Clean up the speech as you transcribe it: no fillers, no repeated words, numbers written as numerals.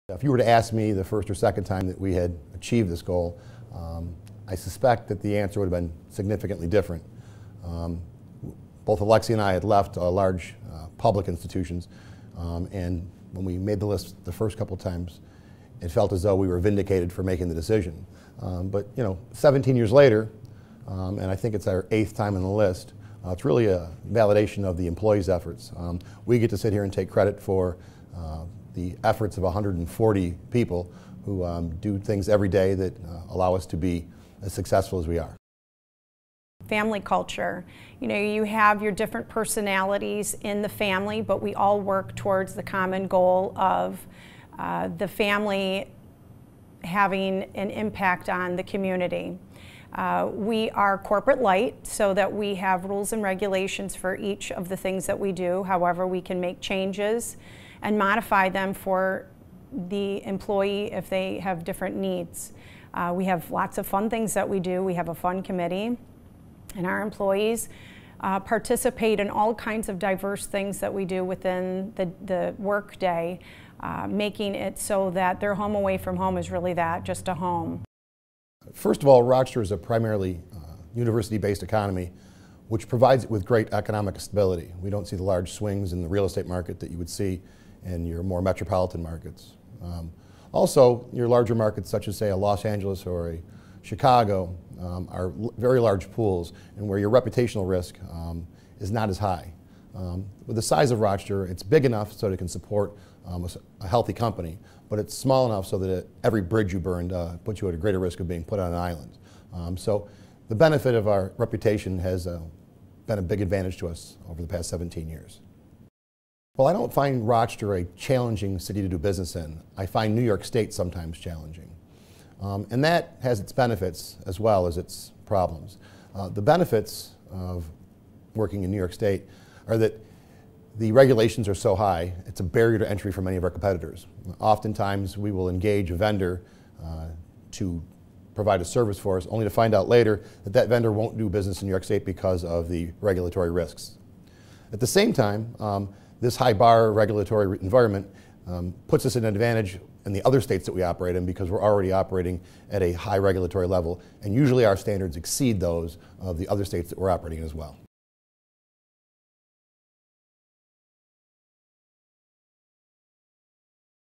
If you were to ask me the first or second time that we had achieved this goal, I suspect that the answer would have been significantly different. Both Alexi and I had left large public institutions, and when we made the list the first couple of times, it felt as though we were vindicated for making the decision. But 17 years later, and I think it's our 8th time on the list, it's really a validation of the employees' efforts. We get to sit here and take credit for the efforts of 140 people who do things every day that allow us to be as successful as we are. Family culture. You have your different personalities in the family, but we all work towards the common goal of the family having an impact on the community. We are corporate light, so that we have rules and regulations for each of the things that we do. However, we can make changes and modify them for the employee if they have different needs. We have lots of fun things that we do. We have a fun committee, and our employees participate in all kinds of diverse things that we do within the work day, making it so that their home away from home is really that, just a home. First of all, Rochester is a primarily university-based economy, which provides it with great economic stability. We don't see the large swings in the real estate market that you would see in your more metropolitan markets. Also, your larger markets, such as, say, a Los Angeles or a Chicago, are very large pools, and where your reputational risk is not as high. With the size of Rochester, it's big enough so that it can support a healthy company, but it's small enough so that every bridge you burned puts you at a greater risk of being put on an island. So the benefit of our reputation has been a big advantage to us over the past 17 years. Well, I don't find Rochester a challenging city to do business in. I find New York State sometimes challenging. And that has its benefits as well as its problems. The benefits of working in New York State are that the regulations are so high, it's a barrier to entry for many of our competitors. Oftentimes we will engage a vendor to provide a service for us, only to find out later that that vendor won't do business in New York State because of the regulatory risks. At the same time, this high bar regulatory environment puts us at an advantage in the other states that we operate in, because we're already operating at a high regulatory level, and usually our standards exceed those of the other states that we're operating in as well.